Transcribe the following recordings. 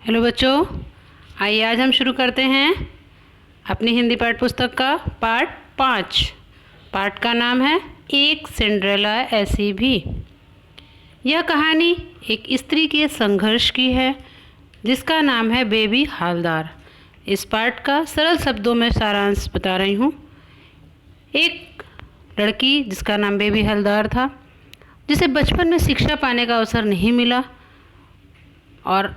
Hello बच्चों, आइए आज हम शुरू करते हैं अपनी हिंदी पाठ पुस्तक का पाठ 5। पाठ का नाम है एक सिंड्रेला ऐसी भी। यह कहानी एक स्त्री के संघर्ष की है जिसका नाम है बेबी हालदार। इस पाठ का सरल शब्दों में सारांश बता रही हूँ। एक लड़की जिसका नाम बेबी हालदार था, जिसे बचपन में शिक्षा पाने का अवसर नहीं मिला और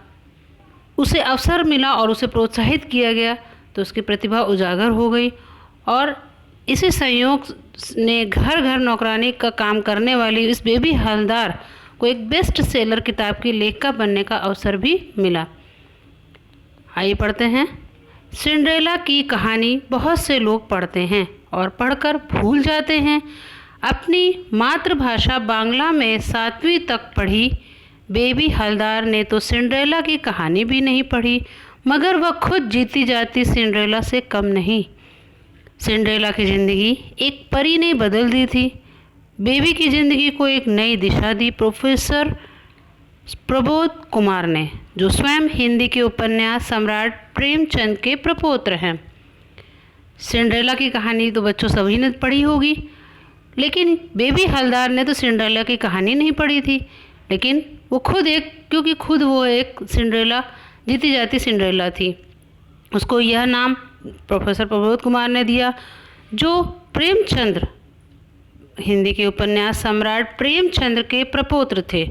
उसे अवसर मिला और उसे प्रोत्साहित किया गया तो उसकी प्रतिभा उजागर हो गई और इसी संयोग ने घर घर नौकरानी का काम करने वाली इस बेबी हालदार को एक बेस्ट सेलर किताब की लेखिका बनने का अवसर भी मिला। आइए पढ़ते हैं। सिंड्रेला की कहानी बहुत से लोग पढ़ते हैं और पढ़कर भूल जाते हैं। अपनी मातृभाषा बांग्ला में 7वीं तक पढ़ी बेबी हालदार ने तो सिंड्रेला की कहानी भी नहीं पढ़ी, मगर वह खुद जीती जाती सिंड्रेला से कम नहीं। सिंड्रेला की ज़िंदगी एक परी ने बदल दी थी। बेबी की ज़िंदगी को एक नई दिशा दी प्रोफेसर प्रबोध कुमार ने, जो स्वयं हिंदी के उपन्यास सम्राट प्रेमचंद के प्रपौत्र हैं। सिंड्रेला की कहानी तो बच्चों सभी ने पढ़ी होगी, लेकिन बेबी हालदार ने तो सिंड्रेला की कहानी नहीं पढ़ी थी। लेकिन वो क्योंकि खुद वो एक सिंड्रेला, जीती जाती सिंड्रेला थी, उसको यह नाम प्रोफेसर प्रबोध कुमार ने दिया, जो प्रेमचंद्र, हिंदी के उपन्यास सम्राट प्रेमचंद्र के प्रपौत्र थे।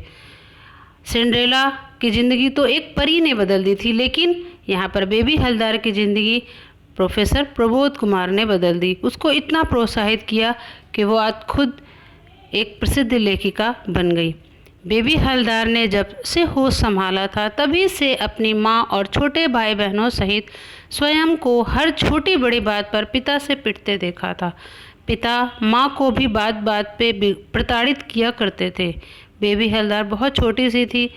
सिंड्रेला की ज़िंदगी तो एक परी ने बदल दी थी, लेकिन यहाँ पर बेबी हालदार की ज़िंदगी प्रोफेसर प्रबोध कुमार ने बदल दी। उसको इतना प्रोत्साहित किया कि वो आज खुद एक प्रसिद्ध लेखिका बन गई। बेबी हालदार ने जब से होश संभाला था तभी से अपनी माँ और छोटे भाई बहनों सहित स्वयं को हर छोटी बड़ी बात पर पिता से पिटते देखा था। पिता माँ को भी बात बात पे प्रताड़ित किया करते थे। बेबी हालदार बहुत छोटी सी थी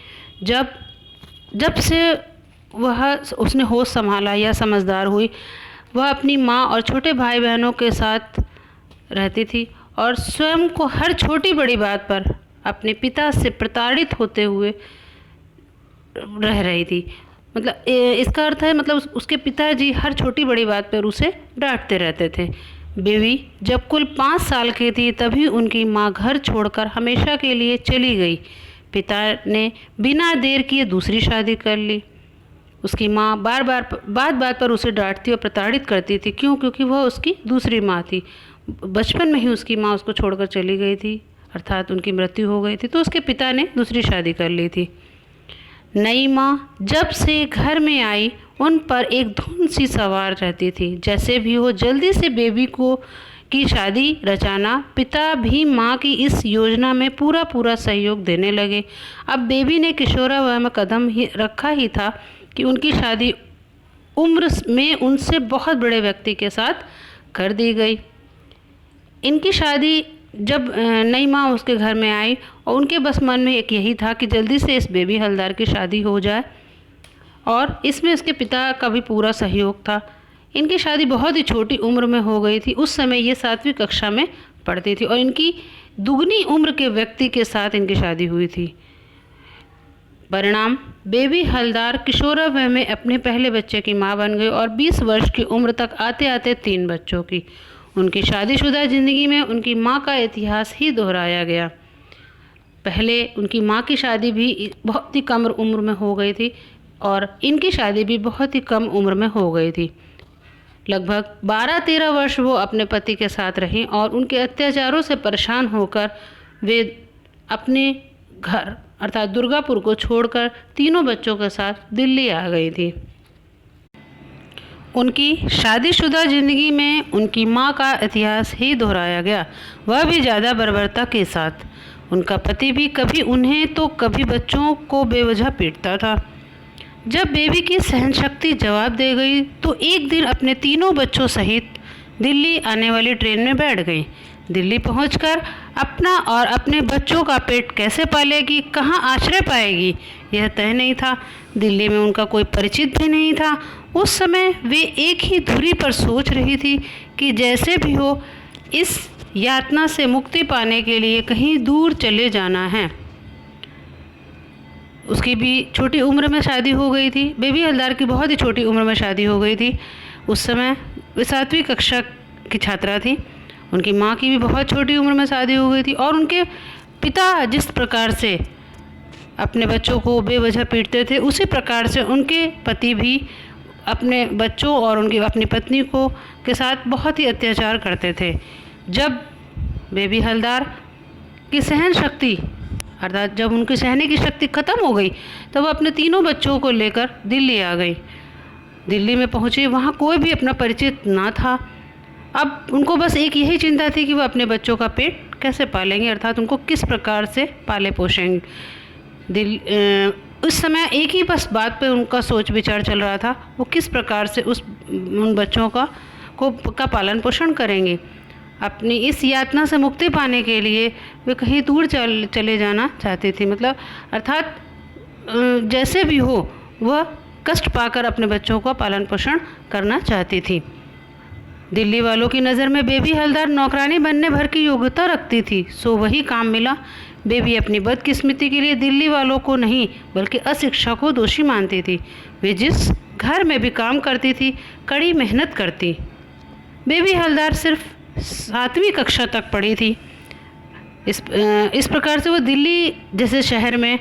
जब से उसने होश संभाला या समझदार हुई। वह अपनी माँ और छोटे भाई बहनों के साथ रहती थी और स्वयं को हर छोटी बड़ी बात पर अपने पिता से प्रताड़ित होते हुए रह रही थी। मतलब इसका अर्थ है, मतलब उसके पिताजी हर छोटी बड़ी बात पर उसे डांटते रहते थे। बेबी जब कुल 5 साल की थी तभी उनकी माँ घर छोड़कर हमेशा के लिए चली गई। पिता ने बिना देर किए दूसरी शादी कर ली। उसकी माँ बात बात पर उसे डांटती और प्रताड़ित करती थी। क्योंकि वह उसकी दूसरी माँ थी। बचपन में ही उसकी माँ उसको छोड़कर चली गई थी, अर्थात उनकी मृत्यु हो गई थी, तो उसके पिता ने दूसरी शादी कर ली थी। नई माँ जब से घर में आई उन पर एक धुन सी सवार रहती थी। जैसे भी हो जल्दी से बेबी की शादी रचाना। पिता भी माँ की इस योजना में पूरा सहयोग देने लगे। अब बेबी ने किशोरावस्था में कदम रखा ही था कि उनकी शादी उम्र में उनसे बहुत बड़े व्यक्ति के साथ कर दी गई। इनकी शादी जब नई माँ उसके घर में आई और उनके बस मन में एक यही था कि जल्दी से इस बेबी हालदार की शादी हो जाए, और इसमें उसके पिता का भी पूरा सहयोग था। इनकी शादी बहुत ही छोटी उम्र में हो गई थी। उस समय ये 7वीं कक्षा में पढ़ती थी और इनकी दुगनी उम्र के व्यक्ति के साथ इनकी शादी हुई थी। परिणाम, बेबी हालदार किशोरावस्था में अपने पहले बच्चे की माँ बन गई और 20 वर्ष की उम्र तक आते आते 3 बच्चों की। उनकी शादीशुदा ज़िंदगी में उनकी माँ का इतिहास ही दोहराया गया। पहले उनकी माँ की शादी भी बहुत ही कम उम्र में हो गई थी और इनकी शादी भी बहुत ही कम उम्र में हो गई थी। लगभग 12-13 वर्ष वो अपने पति के साथ रहीं और उनके अत्याचारों से परेशान होकर वे अपने घर अर्थात दुर्गापुर को छोड़कर तीनों बच्चों के साथ दिल्ली आ गई थी। उनकी शादीशुदा ज़िंदगी में उनकी माँ का इतिहास ही दोहराया गया, वह भी ज़्यादा बर्बरता के साथ। उनका पति भी कभी उन्हें तो कभी बच्चों को बेवजह पीटता था। जब बेबी की सहनशक्ति जवाब दे गई तो एक दिन अपने तीनों बच्चों सहित दिल्ली आने वाली ट्रेन में बैठ गई। दिल्ली पहुंचकर अपना और अपने बच्चों का पेट कैसे पालेगी, कहाँ आश्रय पाएगी, यह तय नहीं था। दिल्ली में उनका कोई परिचित भी नहीं था। उस समय वे एक ही धुरी पर सोच रही थी कि जैसे भी हो इस यातना से मुक्ति पाने के लिए कहीं दूर चले जाना है। उसकी भी छोटी उम्र में शादी हो गई थी। बेबी हलदर की बहुत ही छोटी उम्र में शादी हो गई थी। उस समय वे 7वीं कक्षा की छात्रा थी। उनकी माँ की भी बहुत छोटी उम्र में शादी हो गई थी और उनके पिता जिस प्रकार से अपने बच्चों को बेवजह पीटते थे, उसी प्रकार से उनके पति भी अपने बच्चों और उनकी अपनी पत्नी को के साथ बहुत ही अत्याचार करते थे। जब बेबी हलदर की सहन शक्ति अर्थात जब उनकी सहने की शक्ति ख़त्म हो गई, तब वो अपने तीनों बच्चों को लेकर दिल्ली आ गई। दिल्ली में पहुँची, वहाँ कोई भी अपना परिचित ना था। अब उनको बस एक यही चिंता थी कि वो अपने बच्चों का पेट कैसे पालेंगे, अर्थात उनको किस प्रकार से पाले पोषेंगे। उस समय एक ही बस बात पे उनका सोच विचार चल रहा था, वो किस प्रकार से उन बच्चों का पालन पोषण करेंगे। अपनी इस यातना से मुक्ति पाने के लिए वे कहीं दूर चले जाना चाहती थी, मतलब अर्थात जैसे भी हो वह कष्ट पाकर अपने बच्चों का पालन पोषण करना चाहती थी। दिल्ली वालों की नज़र में बेबी हलदर नौकरानी बनने भर की योग्यता रखती थी, सो वही काम मिला। बेबी अपनी बदकिस्मती के लिए दिल्ली वालों को नहीं बल्कि अशिक्षा को दोषी मानती थी। वे जिस घर में भी काम करती थी, कड़ी मेहनत करती। बेबी हलदर सिर्फ 7वीं कक्षा तक पढ़ी थी। इस प्रकार से वो दिल्ली जैसे शहर में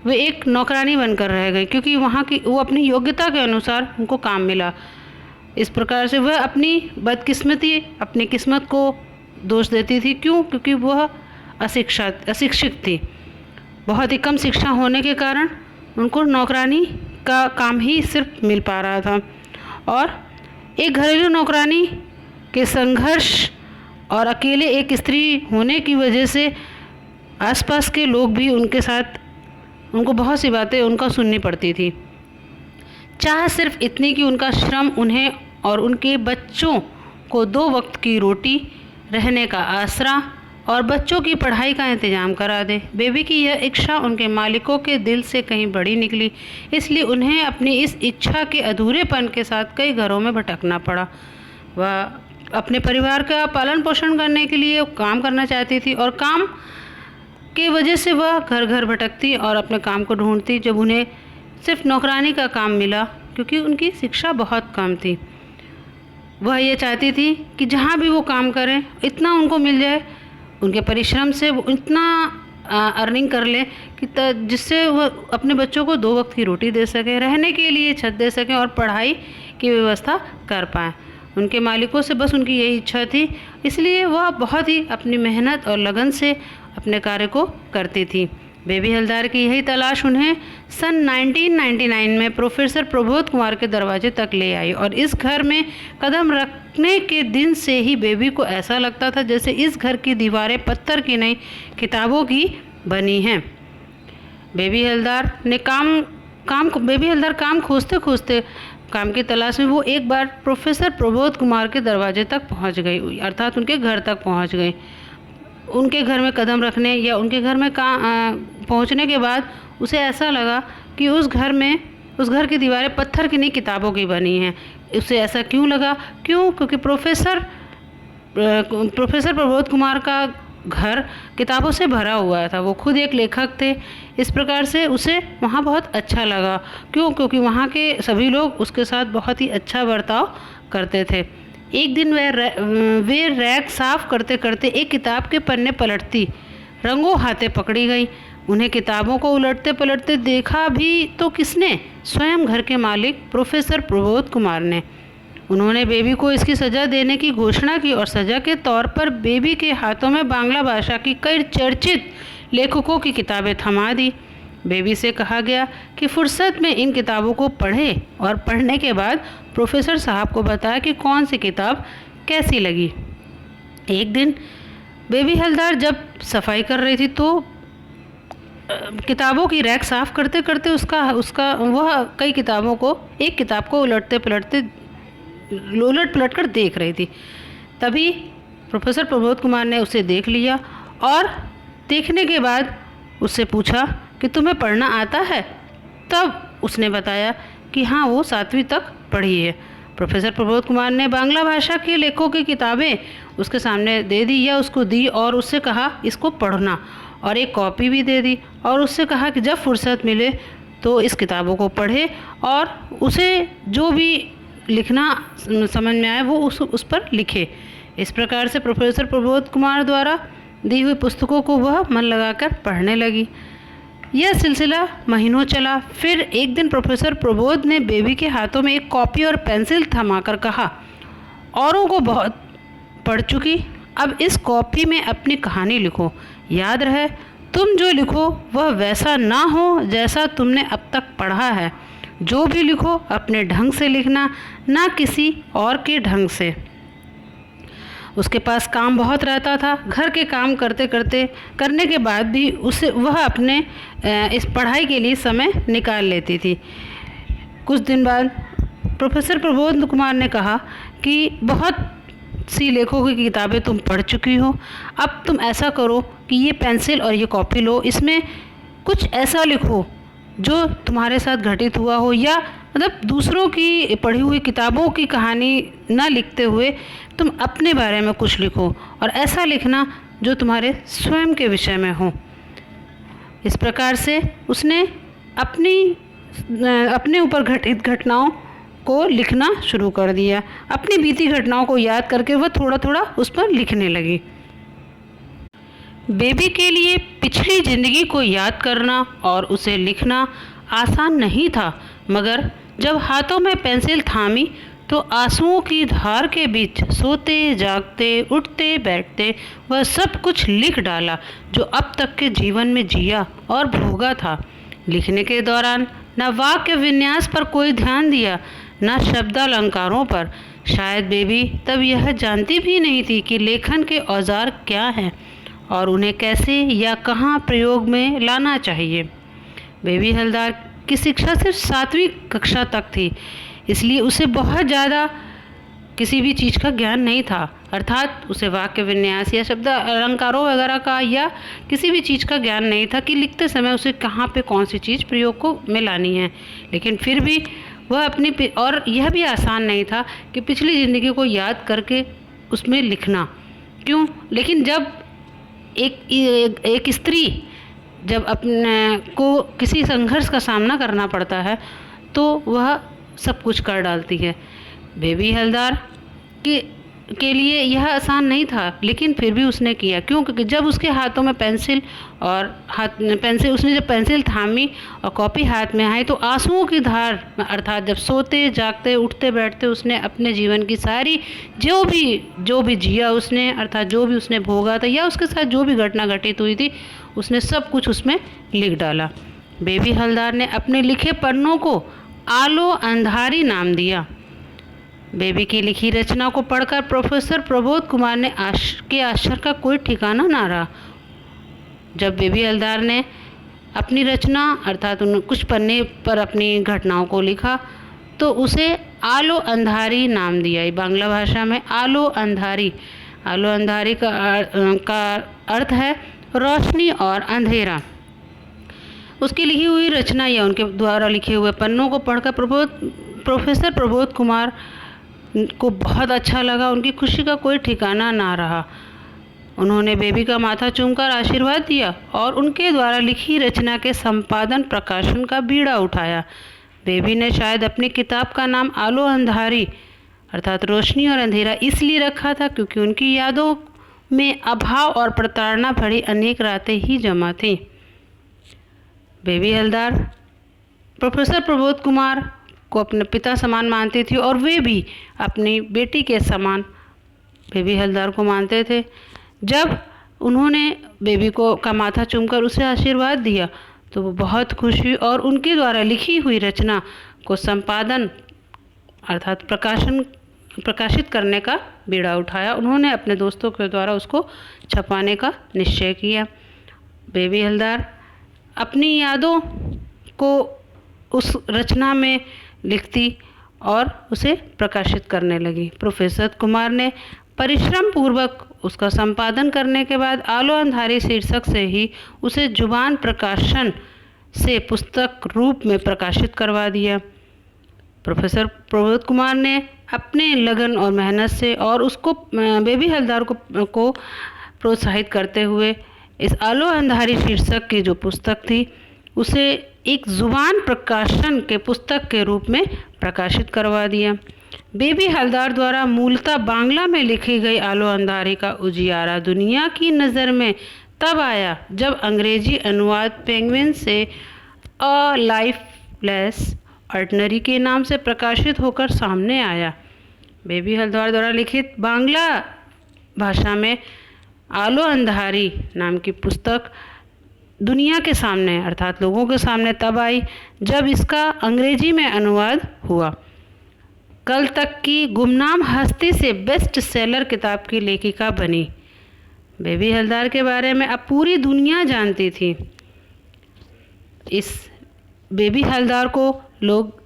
वे एक नौकरानी बनकर रह गई, क्योंकि वहाँ की वो अपनी योग्यता के अनुसार उनको काम मिला। इस प्रकार से वह अपनी बदकिस्मती अपनी किस्मत को दोष देती थी। क्यों? क्योंकि वह अशिक्षित थी। बहुत ही कम शिक्षा होने के कारण उनको नौकरानी का काम ही सिर्फ मिल पा रहा था। और एक घरेलू नौकरानी के संघर्ष और अकेले एक स्त्री होने की वजह से आसपास के लोग भी उनको बहुत सी बातें उनका सुननी पड़ती थी। चाह सिर्फ इतनी कि उनका श्रम उन्हें और उनके बच्चों को 2 वक्त की रोटी, रहने का आसरा और बच्चों की पढ़ाई का इंतज़ाम करा दे। बेबी की यह इच्छा उनके मालिकों के दिल से कहीं बड़ी निकली, इसलिए उन्हें अपनी इस इच्छा के अधूरेपन के साथ कई घरों में भटकना पड़ा। वह अपने परिवार का पालन पोषण करने के लिए काम करना चाहती थी और काम की वजह से वह घर घर भटकती और अपने काम को ढूंढती। जब उन्हें सिर्फ नौकरानी का काम मिला, क्योंकि उनकी शिक्षा बहुत कम थी, वह ये चाहती थी कि जहाँ भी वो काम करें इतना उनको मिल जाए, उनके परिश्रम से वो इतना अर्निंग कर ले कि जिससे वह अपने बच्चों को 2 वक्त की रोटी दे सके, रहने के लिए छत दे सकें और पढ़ाई की व्यवस्था कर पाएँ। उनके मालिकों से बस उनकी यही इच्छा थी, इसलिए वह बहुत ही अपनी मेहनत और लगन से अपने कार्य को करती थी। बेबी हलदर की यही तलाश उन्हें सन 1999 में प्रोफेसर प्रबोध कुमार के दरवाजे तक ले आई और इस घर में कदम रखने के दिन से ही बेबी को ऐसा लगता था जैसे इस घर की दीवारें पत्थर की नहीं किताबों की बनी हैं। बेबी हलदर काम खोजते खोजते काम की तलाश में वो एक बार प्रोफेसर प्रबोध कुमार के दरवाजे तक पहुंच गई, अर्थात उनके घर तक पहुंच गई। उनके घर में कदम रखने या उनके घर में पहुंचने के बाद उसे ऐसा लगा कि उस घर की दीवारें पत्थर की नहीं किताबों की बनी हैं। उसे ऐसा क्यों लगा? क्योंकि प्रोफेसर प्रबोध कुमार का घर किताबों से भरा हुआ था। वो खुद एक लेखक थे, इस प्रकार से उसे वहाँ बहुत अच्छा लगा। क्योंकि वहाँ के सभी लोग उसके साथ बहुत ही अच्छा बर्ताव करते थे। एक दिन वे रैक साफ करते करते एक किताब के पन्ने पलटती रंगों हाथे पकड़ी गई। उन्हें किताबों को उलटते पलटते देखा भी तो किसने? स्वयं घर के मालिक प्रोफेसर प्रबोध कुमार ने। उन्होंने बेबी को इसकी सज़ा देने की घोषणा की और सज़ा के तौर पर बेबी के हाथों में बांग्ला भाषा की कई चर्चित लेखकों की किताबें थमा दी। बेबी से कहा गया कि फुर्सत में इन किताबों को पढ़े और पढ़ने के बाद प्रोफेसर साहब को बताया कि कौन सी किताब कैसी लगी। एक दिन बेबी हलदर जब सफाई कर रही थी तो किताबों की रैक साफ करते करते वह कई किताबों को एक किताब को उलट पलट कर देख रही थी। तभी प्रोफेसर प्रबोध कुमार ने उसे देख लिया और देखने के बाद उससे पूछा कि तुम्हें पढ़ना आता है? तब उसने बताया कि हाँ, वो 7वीं तक पढ़ी है। प्रोफेसर प्रबोध कुमार ने बांग्ला भाषा के लेखकों की किताबें उसके सामने दे दी या उसको दी और उससे कहा इसको पढ़ना। और एक कॉपी भी दे दी और उससे कहा कि जब फुर्सत मिले तो इस किताबों को पढ़े और उसे जो भी लिखना समझ में आए वो उस पर लिखे। इस प्रकार से प्रोफेसर प्रबोध कुमार द्वारा दी हुई पुस्तकों को वह मन लगाकर पढ़ने लगी। यह सिलसिला महीनों चला। फिर एक दिन प्रोफेसर प्रबोध ने बेबी के हाथों में एक कॉपी और पेंसिल थमाकर कहा, औरों को बहुत पढ़ चुकी, अब इस कॉपी में अपनी कहानी लिखो। याद रहे, तुम जो लिखो वह वैसा ना हो जैसा तुमने अब तक पढ़ा है। जो भी लिखो अपने ढंग से लिखना, ना किसी और के ढंग से। उसके पास काम बहुत रहता था। घर के काम करने के बाद भी वह अपने इस पढ़ाई के लिए समय निकाल लेती थी। कुछ दिन बाद प्रोफेसर प्रबोध कुमार ने कहा कि बहुत सी लेखकों की किताबें तुम पढ़ चुकी हो, अब तुम ऐसा करो कि ये पेंसिल और ये कॉपी लो, इसमें कुछ ऐसा लिखो जो तुम्हारे साथ घटित हुआ हो, या मतलब दूसरों की पढ़ी हुई किताबों की कहानी ना लिखते हुए तुम अपने बारे में कुछ लिखो और ऐसा लिखना जो तुम्हारे स्वयं के विषय में हो। इस प्रकार से उसने अपने ऊपर घटित घटनाओं को लिखना शुरू कर दिया। अपनी बीती घटनाओं को याद करके वह थोड़ा थोड़ा उस पर लिखने लगी। बेबी के लिए पिछली ज़िंदगी को याद करना और उसे लिखना आसान नहीं था, मगर जब हाथों में पेंसिल थामी तो आंसुओं की धार के बीच सोते जागते उठते बैठते वह सब कुछ लिख डाला जो अब तक के जीवन में जिया और भोगा था। लिखने के दौरान न वाक्य विन्यास पर कोई ध्यान दिया, न शब्दालंकारों पर। शायद बेबी तब यह जानती भी नहीं थी कि लेखन के औजार क्या हैं और उन्हें कैसे या कहाँ प्रयोग में लाना चाहिए। बेबी हलदार की शिक्षा सिर्फ 7वीं कक्षा तक थी, इसलिए उसे बहुत ज़्यादा किसी भी चीज़ का ज्ञान नहीं था, अर्थात उसे वाक्य विन्यास या शब्द अलंकारों वगैरह का या किसी भी चीज़ का ज्ञान नहीं था कि लिखते समय उसे कहाँ पे कौन सी चीज़ प्रयोग को में लानी है। लेकिन फिर भी वह और यह भी आसान नहीं था कि पिछली ज़िंदगी को याद करके उसमें लिखना। क्यों? लेकिन जब एक स्त्री जब अपने को किसी संघर्ष का सामना करना पड़ता है तो वह सब कुछ कर डालती है। बेबी हलदार के लिए यह आसान नहीं था, लेकिन फिर भी उसने किया। क्यों? क्योंकि जब उसके हाथों में उसने जब पेंसिल थामी और कॉपी हाथ में आई तो आंसुओं की धार, अर्थात जब सोते जागते उठते बैठते उसने अपने जीवन की सारी जो भी जिया उसने, अर्थात जो भी उसने भोगा था या उसके साथ जो भी घटना घटित हुई थी, उसने सब कुछ उसमें लिख डाला। बेबी हलदार ने अपने लिखे पन्नों को आलो अंधारी नाम दिया। बेबी की लिखी रचना को पढ़कर प्रोफेसर प्रबोध कुमार ने आश्चर्य का कोई ठिकाना ना रहा। जब बेबी हलदार ने अपनी रचना अर्थात उन कुछ पन्ने पर अपनी घटनाओं को लिखा तो उसे आलो अंधारी नाम दिया। बांग्ला भाषा में आलो अंधारी का अर्थ है रोशनी और अंधेरा। उसकी लिखी हुई रचना या उनके द्वारा लिखे हुए पन्नों को पढ़कर प्रोफेसर प्रबोध कुमार को बहुत अच्छा लगा। उनकी खुशी का कोई ठिकाना ना रहा। उन्होंने बेबी का माथा चूमकर आशीर्वाद दिया और उनके द्वारा लिखी रचना के संपादन प्रकाशन का बीड़ा उठाया। बेबी ने शायद अपनी किताब का नाम आलो अंधारी अर्थात रोशनी और अंधेरा इसलिए रखा था क्योंकि उनकी यादों में अभाव और प्रताड़ना भरी अनेक रातें ही जमा थीं। बेबी हलदार प्रोफेसर प्रबोध कुमार को अपने पिता समान मानती थी और वे भी अपनी बेटी के समान बेबी हलदार को मानते थे। जब उन्होंने बेबी का माथा चूमकर उसे आशीर्वाद दिया तो वो बहुत खुश हुई और उनके द्वारा लिखी हुई रचना को संपादन अर्थात प्रकाशित करने का बीड़ा उठाया। उन्होंने अपने दोस्तों के द्वारा उसको छपाने का निश्चय किया। बेबी हलदार अपनी यादों को उस रचना में लिखती और उसे प्रकाशित करने लगी। प्रोफेसर कुमार ने परिश्रम पूर्वक उसका संपादन करने के बाद आलो अंधारी शीर्षक से ही उसे जुबान प्रकाशन से पुस्तक रूप में प्रकाशित करवा दिया। प्रोफेसर प्रबोध कुमार ने अपने लगन और मेहनत से और उसको बेबी हलदार को प्रोत्साहित करते हुए इस आलो अंधारी शीर्षक की जो पुस्तक थी उसे एक जुबान प्रकाशन के पुस्तक के रूप में प्रकाशित करवा दिया। बेबी हलदर द्वारा मूलतः बांग्ला में लिखी गई आलो अंधारी का उजियारा दुनिया की नज़र में तब आया जब अंग्रेजी अनुवाद पेंगुइन से अ लाइफलेस ऑर्डिनरी के नाम से प्रकाशित होकर सामने आया। बेबी हलदर द्वारा लिखित बांग्ला भाषा में आलो अंधारी नाम की पुस्तक दुनिया के सामने अर्थात लोगों के सामने तब आई जब इसका अंग्रेजी में अनुवाद हुआ। कल तक की गुमनाम हस्ती से बेस्ट सेलर किताब की लेखिका बनी। बेबी हलदर के बारे में अब पूरी दुनिया जानती थी। इस बेबी हलदर को लोग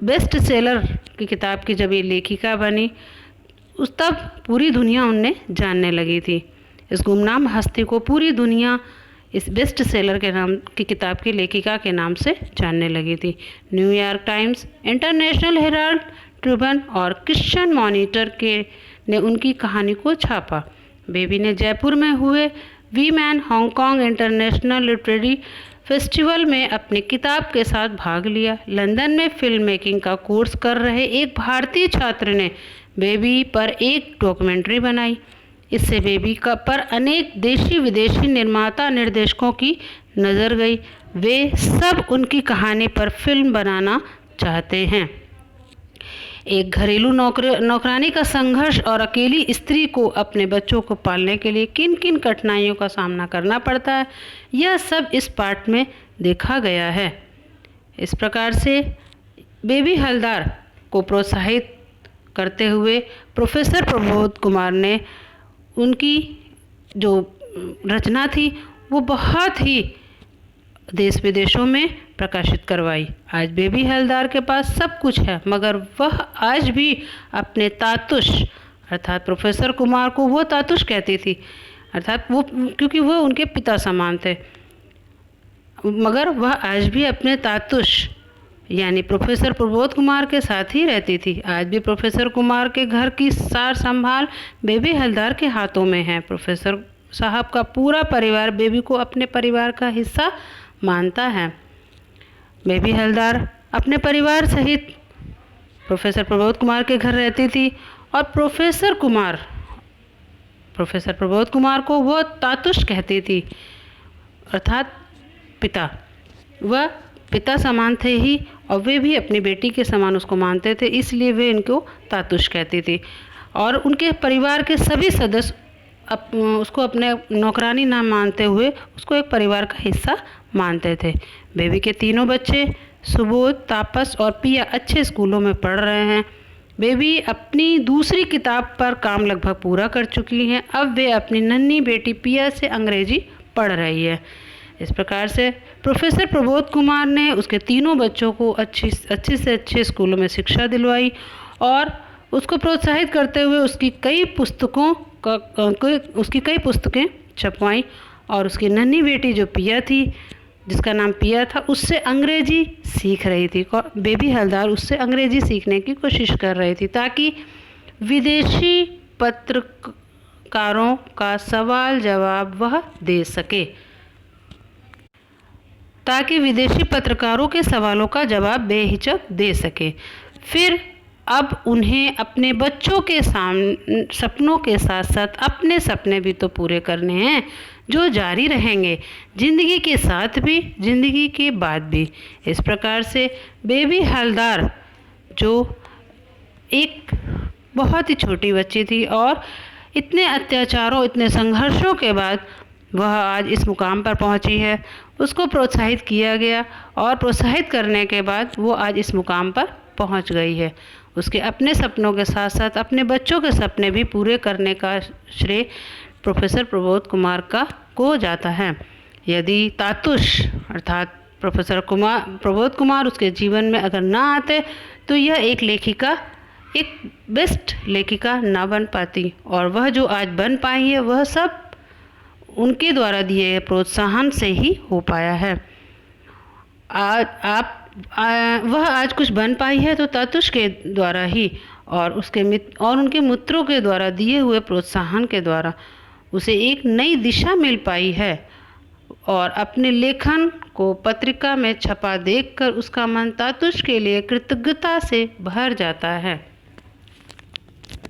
बेस्ट सेलर की किताब की जब ये लेखिका बनी उस तब पूरी दुनिया उन्हें जानने लगी थी। इस गुमनाम हस्ती को पूरी दुनिया इस बेस्ट सेलर के नाम की किताब की लेखिका के नाम से जानने लगी थी। New York times, international Herald Tribune और क्रिश्चियन मॉनिटर ने उनकी कहानी को छापा। बेबी ने जयपुर में हुए women Hong Kong international literary festival में अपनी किताब के साथ भाग लिया। लंदन में फिल्म मेकिंग का कोर्स कर रहे एक भारतीय छात्र ने बेबी पर एक डॉक्यूमेंट्री बनाई। इससे बेबी का पर अनेक देशी विदेशी निर्माता निर्देशकों की नज़र गई। वे सब उनकी कहानी पर फिल्म बनाना चाहते हैं। एक घरेलू नौकरानी का संघर्ष और अकेली स्त्री को अपने बच्चों को पालने के लिए किन किन कठिनाइयों का सामना करना पड़ता है, यह सब इस पाठ में देखा गया है। इस प्रकार से बेबी हलदर को प्रोत्साहित करते हुए प्रोफेसर प्रबोध कुमार ने उनकी जो रचना थी वो बहुत ही देश विदेशों में प्रकाशित करवाई। आज बेबी हलदर के पास सब कुछ है मगर वह आज भी अपने तातुश अर्थात प्रोफेसर कुमार को वो तातुश कहती थी अर्थात वो क्योंकि वो उनके पिता समान थे, मगर वह आज भी अपने तातुश यानी प्रोफेसर प्रबोध कुमार के साथ ही रहती थी। आज भी प्रोफेसर कुमार के घर की सार संभाल बेबी हलदर के हाथों में है। प्रोफेसर साहब का पूरा परिवार बेबी को अपने परिवार का हिस्सा मानता है। बेबी हलदर अपने परिवार सहित प्रोफेसर प्रबोध कुमार के घर रहती थी और प्रोफेसर प्रबोध कुमार को वो तातुश कहती थी अर्थात पिता। वह पिता समान थे ही और वे भी अपनी बेटी के समान उसको मानते थे, इसलिए वे इनको तातुश कहती थी। और उनके परिवार के सभी सदस्य उसको अपने नौकरानी ना मानते हुए उसको एक परिवार का हिस्सा मानते थे। बेबी के तीनों बच्चे सुबोध, तापस और पिया अच्छे स्कूलों में पढ़ रहे हैं। बेबी अपनी दूसरी किताब पर काम लगभग पूरा कर चुकी हैं। अब वे अपनी नन्ही बेटी पिया से अंग्रेजी पढ़ रही है। इस प्रकार से प्रोफेसर प्रबोध कुमार ने उसके तीनों बच्चों को अच्छी से अच्छे स्कूलों में शिक्षा दिलवाई और उसको प्रोत्साहित करते हुए उसकी कई पुस्तकें छपवाई और उसकी नन्ही बेटी जो पिया थी, जिसका नाम पिया था, उससे अंग्रेजी सीख रही थी। बेबी हलदर उससे अंग्रेजी सीखने की कोशिश कर रही थी ताकि विदेशी पत्रकारों का सवाल जवाब वह दे सके, ताकि विदेशी पत्रकारों के सवालों का जवाब बेहिचक दे सके। फिर अब उन्हें अपने बच्चों के सपनों के साथ साथ अपने सपने भी तो पूरे करने हैं जो जारी रहेंगे ज़िंदगी के साथ भी, ज़िंदगी के बाद भी। इस प्रकार से बेबी हलदर जो एक बहुत ही छोटी बच्ची थी और इतने अत्याचारों, इतने संघर्षों के बाद वह आज इस मुकाम पर पहुंची है, उसको प्रोत्साहित किया गया और प्रोत्साहित करने के बाद वो आज इस मुकाम पर पहुंच गई है। उसके अपने सपनों के साथ साथ अपने बच्चों के सपने भी पूरे करने का श्रेय प्रोफेसर प्रबोध कुमार को जाता है। यदि तातुश अर्थात प्रोफेसर प्रबोध कुमार उसके जीवन में अगर ना आते तो यह एक बेस्ट लेखिका ना बन पाती और वह जो आज बन पाई है वह सब उनके द्वारा दिए गए प्रोत्साहन से ही हो पाया है। वह आज कुछ बन पाई है तो तातुश के द्वारा ही और उनके मित्रों के द्वारा दिए हुए प्रोत्साहन के द्वारा। उसे एक नई दिशा मिल पाई है और अपने लेखन को पत्रिका में छपा देखकर उसका मन तातुश के लिए कृतज्ञता से भर जाता है।